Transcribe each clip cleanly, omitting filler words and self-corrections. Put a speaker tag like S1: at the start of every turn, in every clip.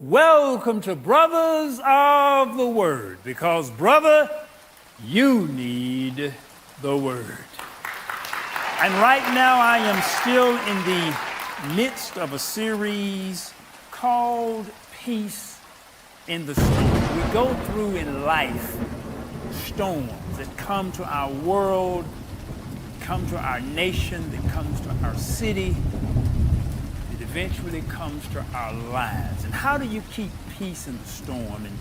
S1: Welcome to Brothers of the Word, because, brother, you need the Word. And right now I am still in the midst of a series called Peace in the Storm. We go through in life storms that come to our world, come to our nation, that comes to our city, it eventually comes to our lives. And how do you keep peace in the storm? And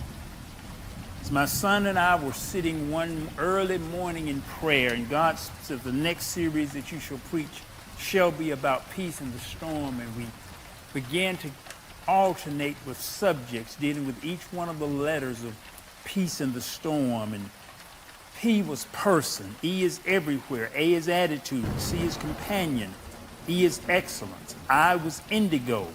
S1: as my son and I were sitting one early morning in prayer, and God said the next series that you shall preach shall be about peace in the storm, and we began to alternate with subjects dealing with each one of the letters of peace in the storm. And P was person, E is everywhere, A is attitude, C is companion, E is excellence, I was indigo,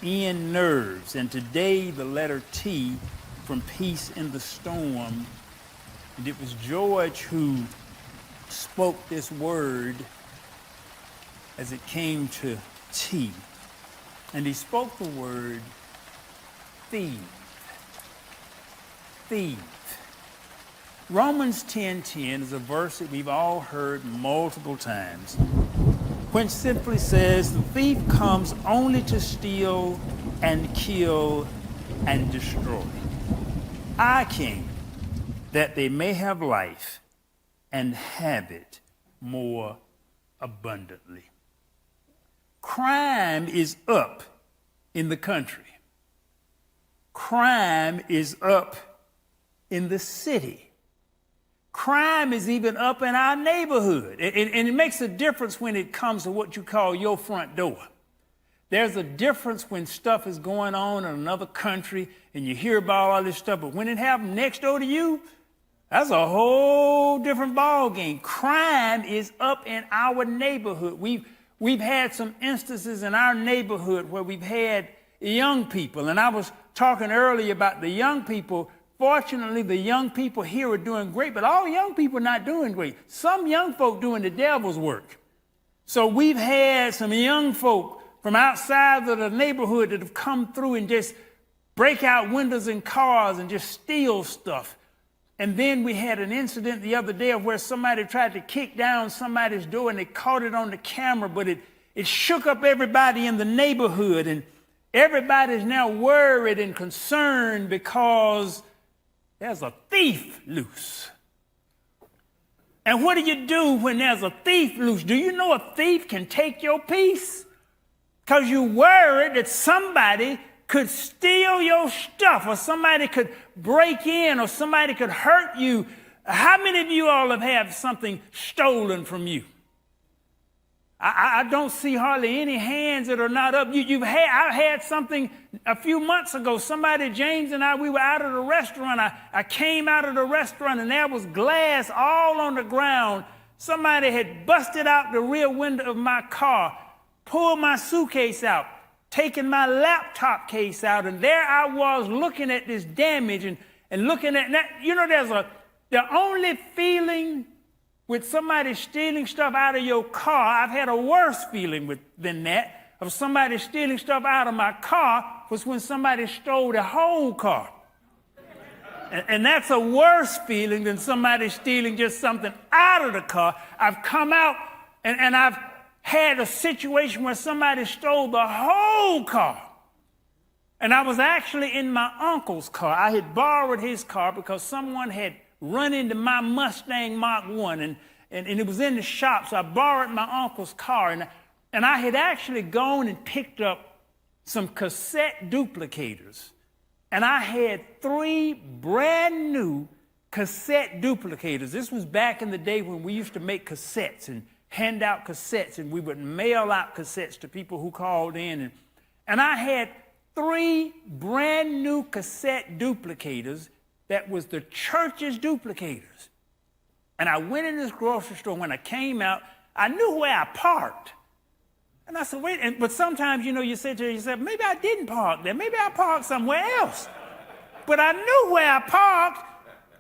S1: N nerves, and today the letter T from peace in the storm. And it was George who spoke this word as it came to T. And he spoke the word thieve. Thieve. Romans 10:10 is a verse that we've all heard multiple times, which simply says, the thief comes only to steal and kill and destroy. I came that they may have life and have it more abundantly. Crime is up in the country. Crime is up in the city. Crime is even up in our neighborhood. And it makes a difference when it comes to what you call your front door. There's a difference when stuff is going on in another country and you hear about all this stuff, but when it happens next door to you, that's a whole different ball game. Crime is up in our neighborhood. We've had some instances in our neighborhood where we've had young people, and I was talking earlier about the young people. Fortunately, the young people here are doing great, but all young people are not doing great. Some young folk doing the devil's work. So we've had some young folk from outside of the neighborhood that have come through and just break out windows in cars and just steal stuff. And then we had an incident the other day of where somebody tried to kick down somebody's door and they caught it on the camera, but it shook up everybody in the neighborhood, and everybody's now worried and concerned because there's a thief loose. And what do you do when there's a thief loose? Do you know a thief can take your peace? Because you're worried that somebody could steal your stuff, or somebody could break in, or somebody could hurt you. How many of you all have had something stolen from you? I don't see hardly any hands that are not up. I had something a few months ago. Somebody, James and I, we were out of the restaurant. I came out of the restaurant and there was glass all on the ground. Somebody had busted out the rear window of my car, pulled my suitcase out, taken my laptop case out, and there I was looking at this damage and looking at that. You know, the only feeling with somebody stealing stuff out of your car, I've had a worse feeling than that, of somebody stealing stuff out of my car, was when somebody stole the whole car. And that's a worse feeling than somebody stealing just something out of the car. I've come out and I've had a situation where somebody stole the whole car. And I was actually in my uncle's car. I had borrowed his car because someone had run into my Mustang Mach 1, and it was in the shop, so I borrowed my uncle's car, and I had actually gone and picked up some cassette duplicators, and I had 3 brand new cassette duplicators. This was back in the day when we used to make cassettes and hand out cassettes, and we would mail out cassettes to people who called in, and I had 3 brand new cassette duplicators that was the church's duplicators. And I went in this grocery store. When I came out, I knew where I parked. And I said, wait, but sometimes, you say to yourself, maybe I didn't park there. Maybe I parked somewhere else. But I knew where I parked,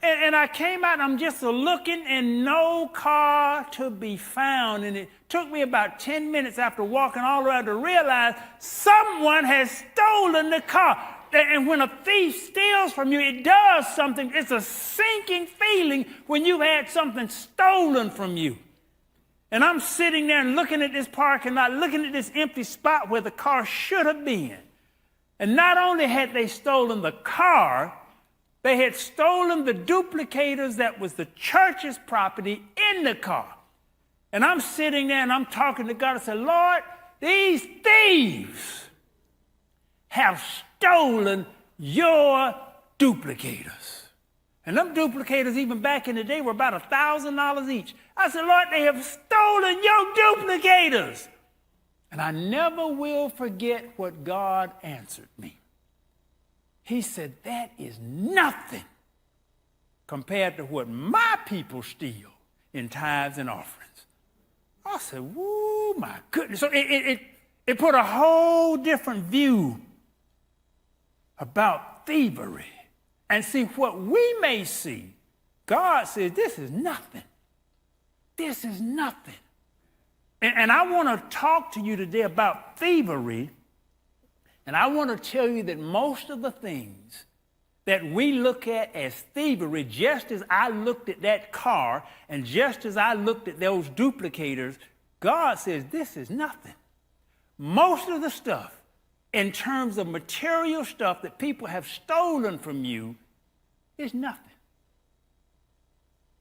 S1: and I came out, and I'm just looking, and no car to be found. And it took me about 10 minutes after walking all around to realize someone has stolen the car. And when a thief steals from you, it does something. It's a sinking feeling when you've had something stolen from you. And I'm sitting there and looking at this parking lot, looking at this empty spot where the car should have been. And not only had they stolen the car, they had stolen the duplicators that was the church's property in the car. And I'm sitting there and I'm talking to God. I said, Lord, these thieves have stolen your duplicators. And them duplicators, even back in the day, were about $1,000 each. I said, Lord, they have stolen your duplicators. And I never will forget what God answered me. He said, that is nothing compared to what my people steal in tithes and offerings. I said, woo, my goodness. So it put a whole different view about thievery. And see, what we may see, God says, this is nothing. This is nothing. And I want to talk to you today about thievery. And I want to tell you that most of the things that we look at as thievery, just as I looked at that car and just as I looked at those duplicators, God says this is nothing. Most of the stuff in terms of material stuff that people have stolen from you is nothing.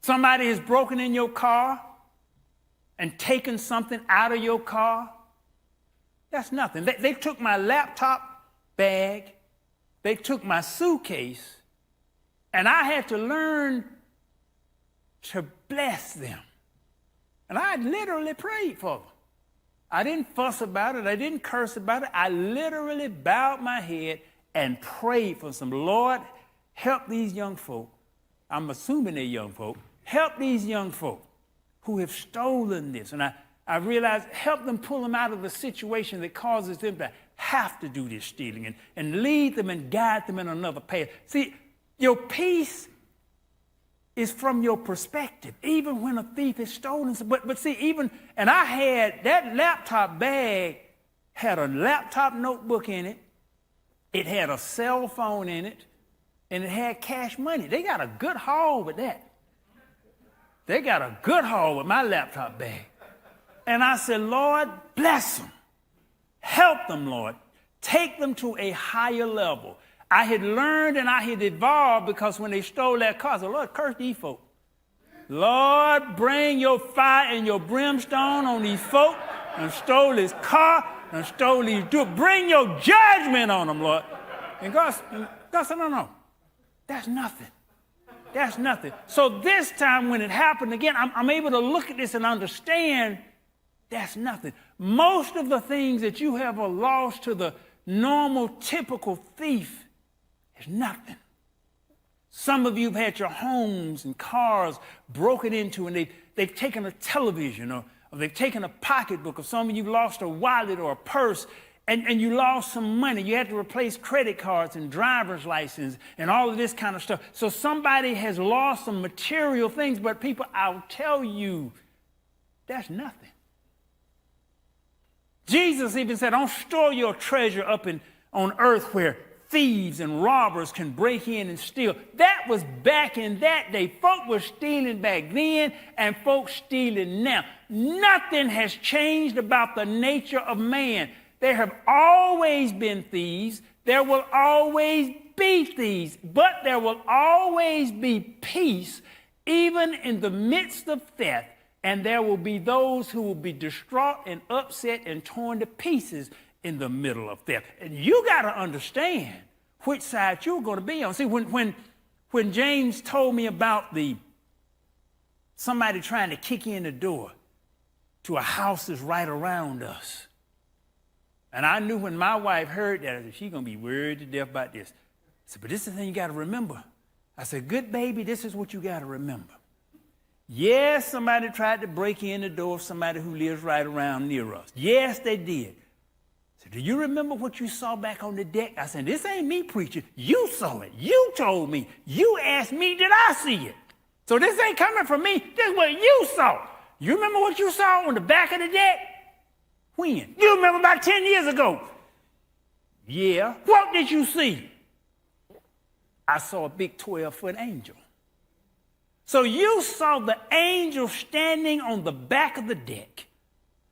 S1: Somebody has broken in your car and taken something out of your car. That's nothing. They took my laptop bag, they took my suitcase, and I had to learn to bless them. And I literally prayed for them. I didn't fuss about it. I didn't curse about it. I literally bowed my head and prayed for some. Lord, help these young folk. I'm assuming they're young folk. Help these young folk who have stolen this. And I realized, help them pull them out of the situation that causes them to have to do this stealing and lead them and guide them in another path. See, your peace is from your perspective, even when a thief is stolen. But see, and I had, that laptop bag had a laptop notebook in it, it had a cell phone in it, and it had cash money. They got a good haul with that. They got a good haul with my laptop bag. And I said, Lord, bless them. Help them, Lord. Take them to a higher level. I had learned and I had evolved because when they stole that car, I said, Lord, curse these folk. Lord, bring your fire and your brimstone on these folk and stole his car and stole these doors. Bring your judgment on them, Lord. And God said, no, that's nothing. That's nothing. So this time when it happened again, I'm able to look at this and understand that's nothing. Most of the things that you have lost to the normal, typical thief is nothing. Some of you have had your homes and cars broken into, and they've taken a television or they've taken a pocketbook, or some of you lost a wallet or a purse, and you lost some money. You had to replace credit cards and driver's license and all of this kind of stuff. So somebody has lost some material things, but people, I'll tell you, that's nothing. Jesus even said, don't store your treasure up on earth where thieves and robbers can break in and steal. That was back in that day. Folk were stealing back then and folks stealing now. Nothing has changed about the nature of man. There have always been thieves. There will always be thieves. But there will always be peace even in the midst of theft. And there will be those who will be distraught and upset and torn to pieces in the middle of theft. And you got to understand which side you're going to be on. See, when James told me about somebody trying to kick in the door to a house that's right around us, and I knew when my wife heard that, I said, she's going to be worried to death about this. I said, but this is the thing you got to remember. I said, good baby, this is what you got to remember. Yes, somebody tried to break in the door of somebody who lives right around near us. Yes, they did. I said, do you remember what you saw back on the deck? I said, this ain't me preaching. You saw it. You told me. You asked me, did I see it? So this ain't coming from me. This is what you saw. You remember what you saw on the back of the deck? When? You remember about 10 years ago. Yeah. What did you see? I saw a big 12-foot angel. So you saw the angel standing on the back of the deck.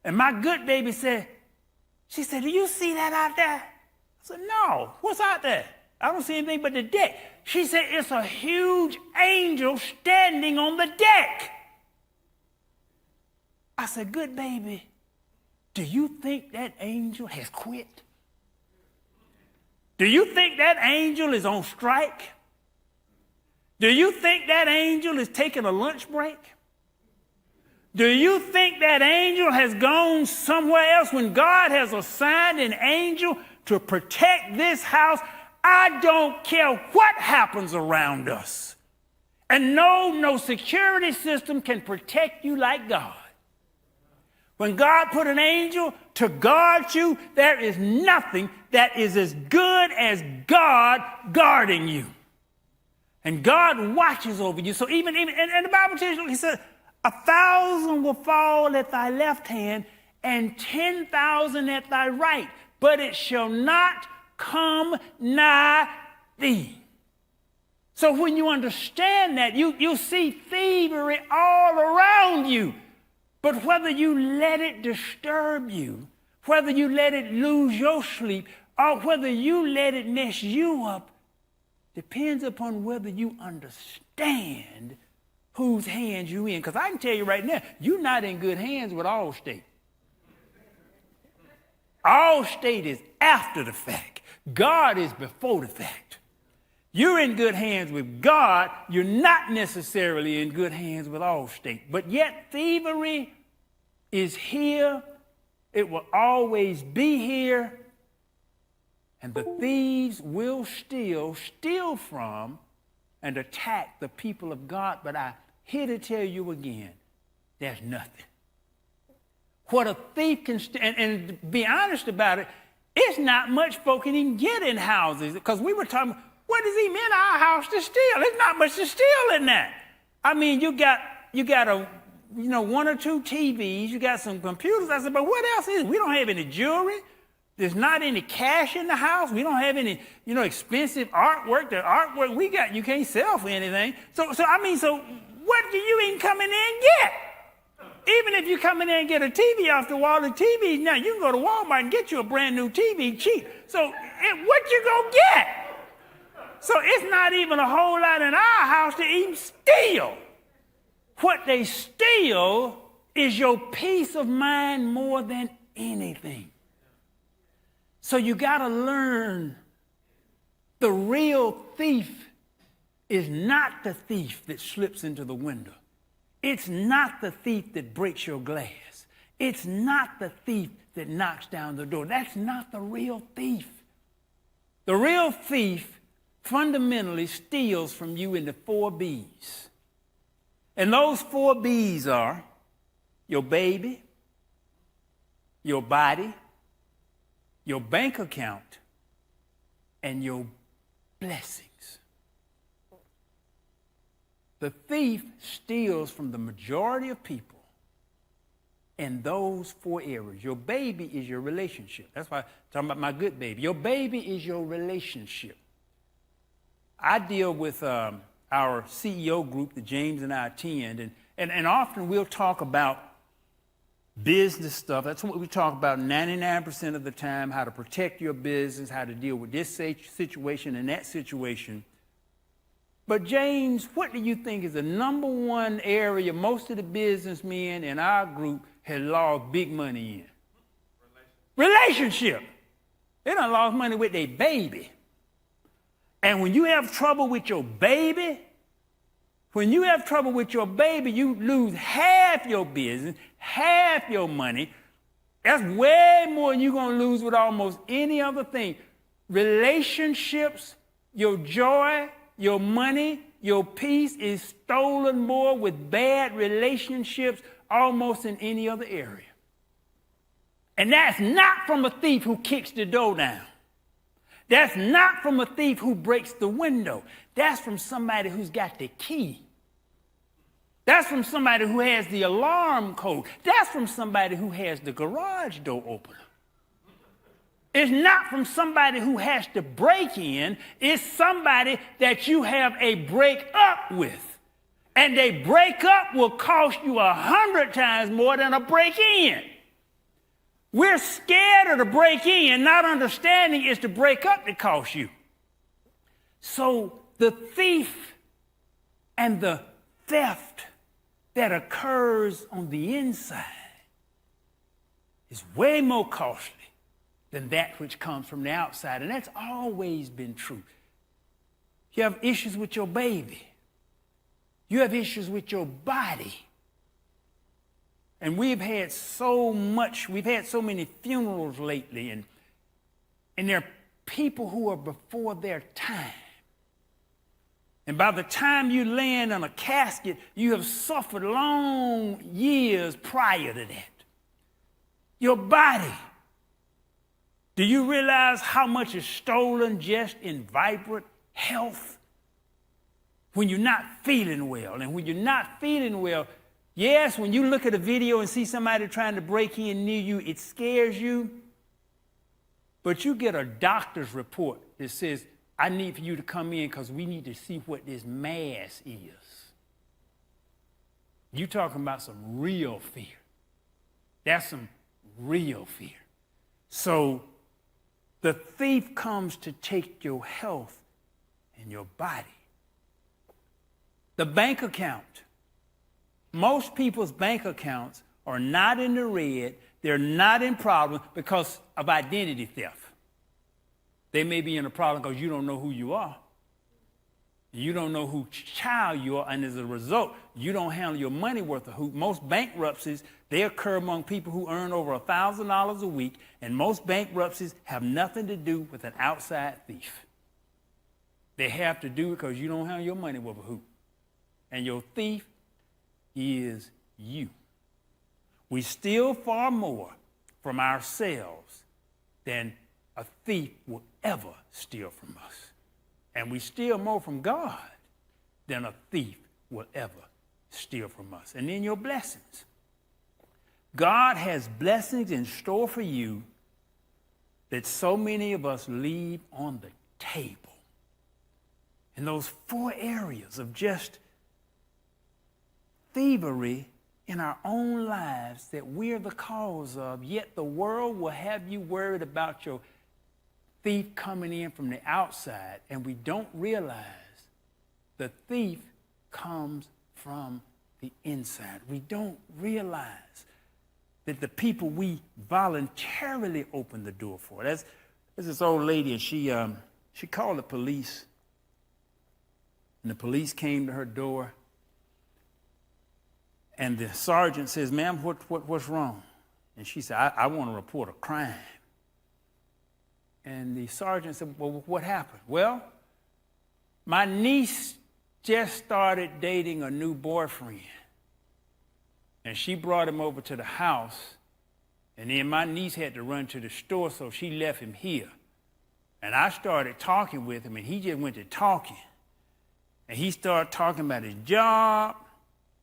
S1: And my good baby said, she said, do you see that out there? I said, no, what's out there? I don't see anything but the deck. She said, it's a huge angel standing on the deck. I said, good baby, do you think that angel has quit? Do you think that angel is on strike? Do you think that angel is taking a lunch break? Do you think that angel has gone somewhere else when God has assigned an angel to protect this house? I don't care what happens around us. And no security system can protect you like God. When God put an angel to guard you, there is nothing that is as good as God guarding you. And God watches over you. So even and the Bible tells you, he said, 1,000 will fall at thy left hand and 10,000 at thy right, but it shall not come nigh thee. So when you understand that, you see thievery all around you. But whether you let it disturb you, whether you let it lose your sleep, or whether you let it mess you up, depends upon whether you understand whose hands you in. Because I can tell you right now, you're not in good hands with Allstate. Allstate is after the fact. God is before the fact. You're in good hands with God. You're not necessarily in good hands with Allstate. But yet thievery is here. It will always be here. And the thieves will steal from and attack the people of God. But I'm here to tell you again, there's nothing. What a thief can steal, and to be honest about it, it's not much folk can even get in houses. Because we were talking, what does he mean our house to steal? There's not much to steal in that. I mean, you got a, one or two TVs, you got some computers. I said, but what else is it? We don't have any jewelry. There's not any cash in the house. We don't have any, expensive artwork. The artwork we got, you can't sell for anything. So what do you even come in there and get? Even if you come in there and get a TV off the wall, the TV, now you can go to Walmart and get you a brand new TV cheap. So what you gonna get? So it's not even a whole lot in our house to even steal. What they steal is your peace of mind more than anything. So you got to learn the real thief is not the thief that slips into the window. It's not the thief that breaks your glass. It's not the thief that knocks down the door. That's not the real thief. The real thief fundamentally steals from you in the 4 B's. And those 4 B's are your baby, your body, your bank account, and your blessings. The thief steals from the majority of people in those 4 areas. Your baby is your relationship. That's why I'm talking about my good baby. Your baby is your relationship. I deal with our CEO group that James and I attend, and often we'll talk about business stuff. That's what we talk about 99% of the time, how to protect your business, how to deal with this situation and that situation. But James, what do you think is the number one area most of the businessmen in our group have lost big money in? Relationship. They done lost money with their baby. And when you have trouble with your baby, you lose half your business, half your money. That's way more than you're going to lose with almost any other thing. Relationships, your joy, your money, your peace is stolen more with bad relationships almost in any other area. And that's not from a thief who kicks the door down. That's not from a thief who breaks the window. That's from somebody who's got the key. That's from somebody who has the alarm code. That's from somebody who has the garage door opener. It's not from somebody who has to break in. It's somebody that you have a break up with. And a break up will cost you 100 times more than a break in. We're scared of the break in, not understanding it's the break up that costs you. So the thief and the theft that occurs on the inside is way more costly than that which comes from the outside. And that's always been true. You have issues with your baby. You have issues with your body. And we've had so many funerals lately, and there are people who are before their time. And by the time you land in a casket, you have suffered long years prior to that. Your body. Do you realize how much is stolen just in vibrant health? When you're not feeling well. And when you're not feeling well, yes, when you look at a video and see somebody trying to break in near you, it scares you. But you get a doctor's report that says, I need for you to come in because we need to see what this mass is. You're talking about some real fear. That's some real fear. So the thief comes to take your health and your body. The bank account. Most people's bank accounts are not in the red. They're not in problem because of identity theft. They may be in a problem because you don't know who you are. You don't know whose child you are, and as a result, you don't handle your money worth a hoot. Most bankruptcies, they occur among people who earn over $1,000 a week, and most bankruptcies have nothing to do with an outside thief. They have to do it because you don't handle your money worth a hoot. And your thief is you. We steal far more from ourselves than a thief will ever steal from us. And we steal more from God than a thief will ever steal from us. And then your blessings. God has blessings in store for you that so many of us leave on the table. In those 4 areas of just thievery in our own lives that we're the cause of, yet the world will have you worried about your thief coming in from the outside, and we don't realize the thief comes from the inside. We don't realize that the people we voluntarily open the door for. There's this old lady, and she called the police, and the police came to her door. And the sergeant says, ma'am, what's wrong? And she said, I want to report a crime. And the sergeant said, well, what happened? Well, my niece just started dating a new boyfriend. And she brought him over to the house. And then my niece had to run to the store, so she left him here. And I started talking with him, and he just went to talking. And he started talking about his job.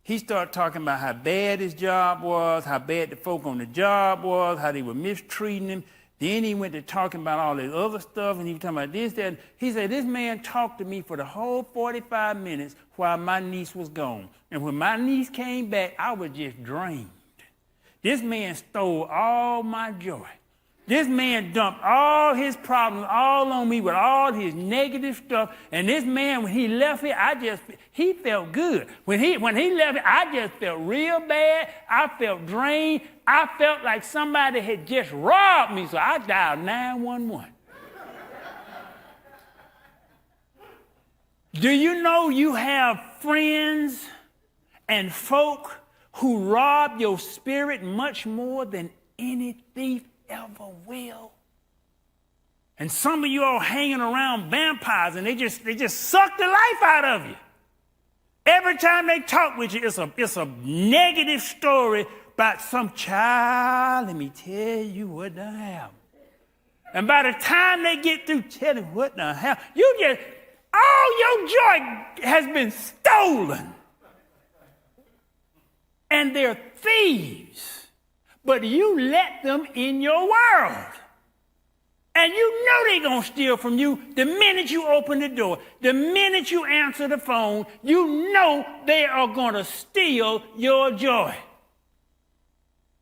S1: He started talking about how bad his job was, how bad the folk on the job was, how they were mistreating him. Then he went to talking about all this other stuff, and he was talking about this, that. He said, this man talked to me for the whole 45 minutes while my niece was gone. And when my niece came back, I was just drained. This man stole all my joy. This man dumped all his problems all on me with all his negative stuff. And this man, when he left here, he felt good. When he left here, I just felt real bad. I felt drained. I felt like somebody had just robbed me. So I dialed 911. Do you know you have friends and folk who rob your spirit much more than any thief ever will? And some of you are hanging around vampires, and they just suck the life out of you. Every time they talk with you, it's a negative story about some child. Let me tell you what done happened. And by the time they get through telling what done happened, all your joy has been stolen. And they're thieves. But you let them in your world. And you know they're going to steal from you the minute you open the door. The minute you answer the phone, you know they are going to steal your joy.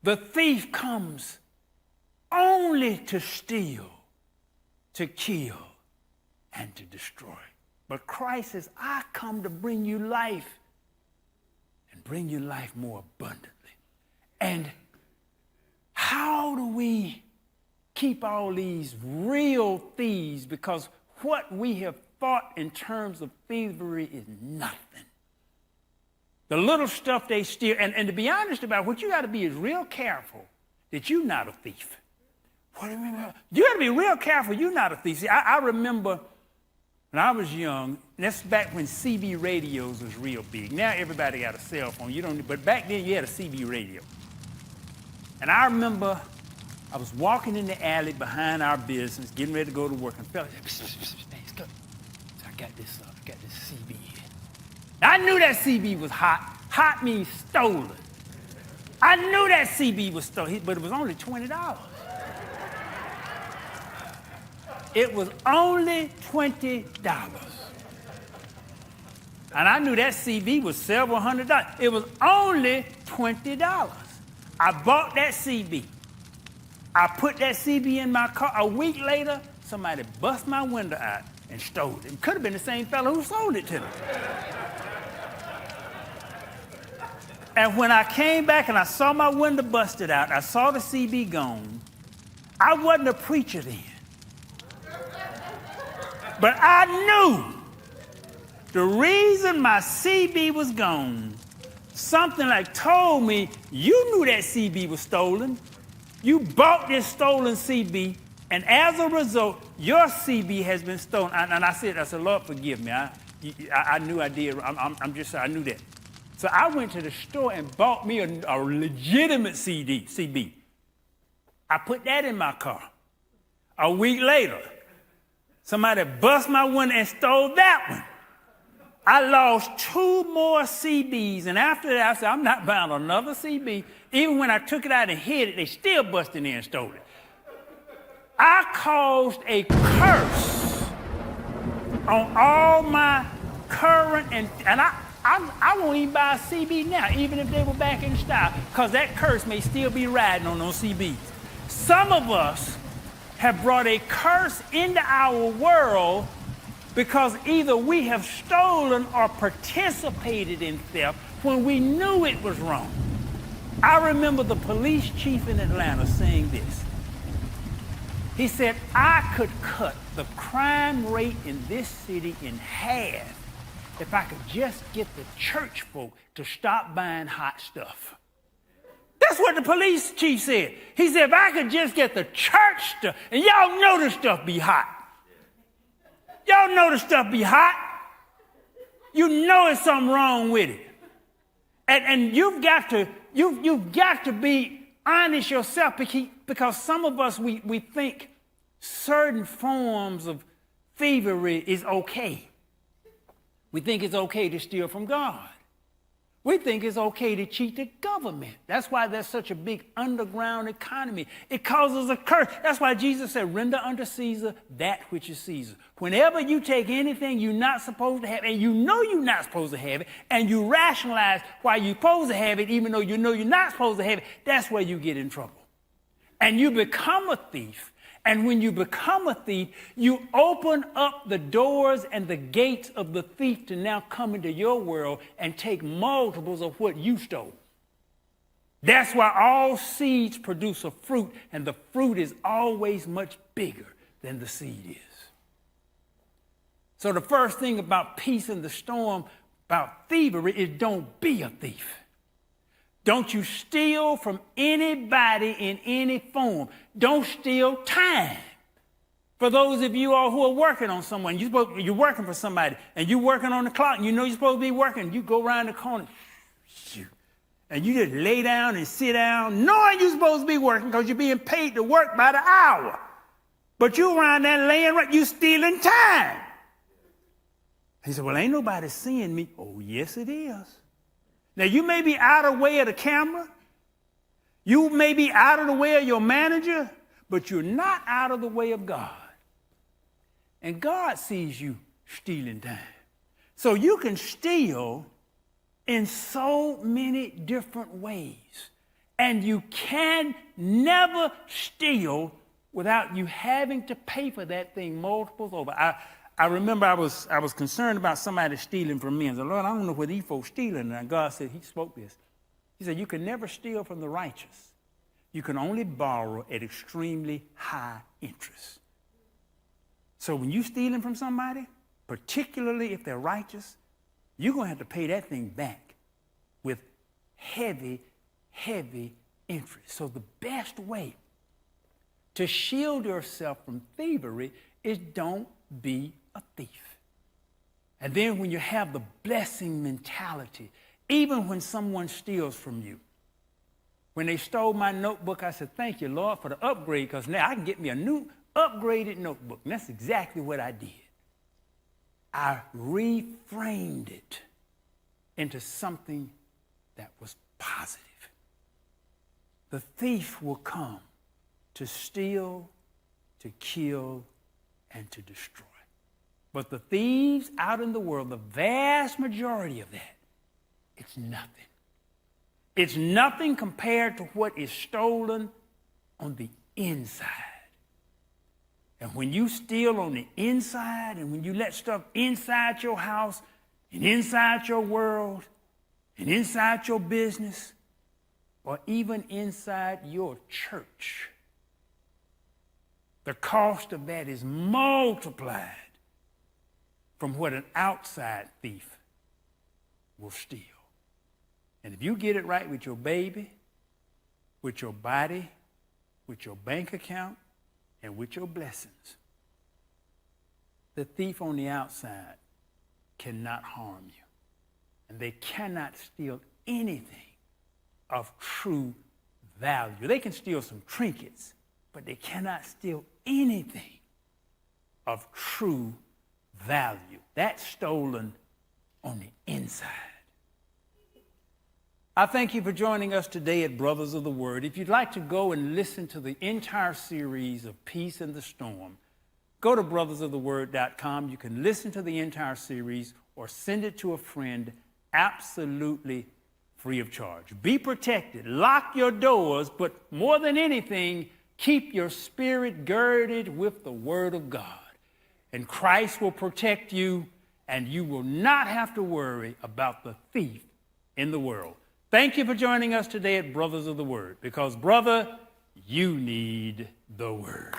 S1: The thief comes only to steal, to kill, and to destroy. But Christ says, I come to bring you life and bring you life more abundantly. And how do we keep all these real thieves? Because what we have thought in terms of thievery is nothing. The little stuff they steal, and to be honest about it, what you got to be is real careful that you're not a thief. What do you mean? You got to be real careful you're not a thief. See, I remember when I was young, and that's back when CB radios was real big. Now everybody got a cell phone. But back then you had a CB radio. And I remember I was walking in the alley behind our business, getting ready to go to work, and fella said, "Go." So I got this CB here. I knew that CB was hot. Hot means stolen. I knew that CB was stolen, but it was only $20. It was only $20. And I knew that CB was several $100s. It was only $20. I bought that CB. I put that CB in my car. A week later, somebody bust my window out and stole it. It could have been the same fellow who sold it to me. And when I came back and I saw my window busted out, I saw the CB gone, I wasn't a preacher then. But I knew the reason my CB was gone, something like told me, you knew that CB was stolen. You bought this stolen CB, and as a result, your CB has been stolen. And I said, Lord, forgive me. I knew I did. I knew that. So I went to the store and bought me a legitimate CB. I put that in my car. A week later, somebody bust my window and stole that one. I lost 2 more CBs, and after that, I said, I'm not buying another CB. Even when I took it out and hid it, they still busted in and stole it. I caused a curse on all my current, and I won't even buy a CB now, even if they were back in style, because that curse may still be riding on those CBs. Some of us have brought a curse into our world because either we have stolen or participated in theft when we knew it was wrong. I remember the police chief in Atlanta saying this. He said, I could cut the crime rate in this city in half if I could just get the church folk to stop buying hot stuff. That's what the police chief said. He said, if I could just get the church stuff, and y'all know the stuff be hot. Y'all know the stuff be hot. You know there's something wrong with it. And you've got to be honest yourself, because some of us, we think certain forms of thievery is okay. We think it's okay to steal from God. We think it's okay to cheat the government. That's why there's such a big underground economy. It causes a curse. That's why Jesus said, render unto Caesar that which is Caesar. Whenever you take anything you're not supposed to have, and you know you're not supposed to have it, and you rationalize why you're supposed to have it, even though you know you're not supposed to have it, that's where you get in trouble. And you become a thief. And when you become a thief, you open up the doors and the gates of the thief to now come into your world and take multiples of what you stole. That's why all seeds produce a fruit, and the fruit is always much bigger than the seed is. So the first thing about peace in the storm, about thievery, is don't be a thief. Don't you steal from anybody in any form. Don't steal time. For those of you all who are working on someone, you're working for somebody, and you're working on the clock, and you know you're supposed to be working, you go around the corner, and you just lay down and sit down, knowing you're supposed to be working because you're being paid to work by the hour. But you around there laying right, you stealing time. He said, well, ain't nobody seeing me. Oh, yes, it is. Now, you may be out of the way of the camera. You may be out of the way of your manager. but you're not out of the way of God. And God sees you stealing time. So you can steal in so many different ways. And you can never steal without you having to pay for that thing multiples over. I remember I was concerned about somebody stealing from me. I said, Lord, I don't know where these folks stealing. And God said, he spoke this. He said, you can never steal from the righteous. You can only borrow at extremely high interest. So when you're stealing from somebody, particularly if they're righteous, you're going to have to pay that thing back with heavy, heavy interest. So the best way to shield yourself from thievery is don't be a thief. And then when you have the blessing mentality, even when someone steals from you, when they stole my notebook, I said, thank you, Lord, for the upgrade, because now I can get me a new upgraded notebook. And that's exactly what I did. I reframed it into something that was positive. The thief will come to steal, to kill, and to destroy. But the thieves out in the world, the vast majority of that, it's nothing. It's nothing compared to what is stolen on the inside. And when you steal on the inside, and when you let stuff inside your house, and inside your world, and inside your business, or even inside your church, the cost of that is multiplied from what an outside thief will steal. And if you get it right with your baby, with your body, with your bank account, and with your blessings, the thief on the outside cannot harm you. And they cannot steal anything of true value. They can steal some trinkets, but they cannot steal anything of true value. That's stolen on the inside. I thank you for joining us today at Brothers of the Word. If you'd like to go and listen to the entire series of Peace in the Storm, go to brothersoftheword.com. You can listen to the entire series or send it to a friend absolutely free of charge. Be protected. Lock your doors, but more than anything, keep your spirit girded with the Word of God. And Christ will protect you, and you will not have to worry about the thief in the world. Thank you for joining us today at Brothers of the Word, because, brother, you need the Word.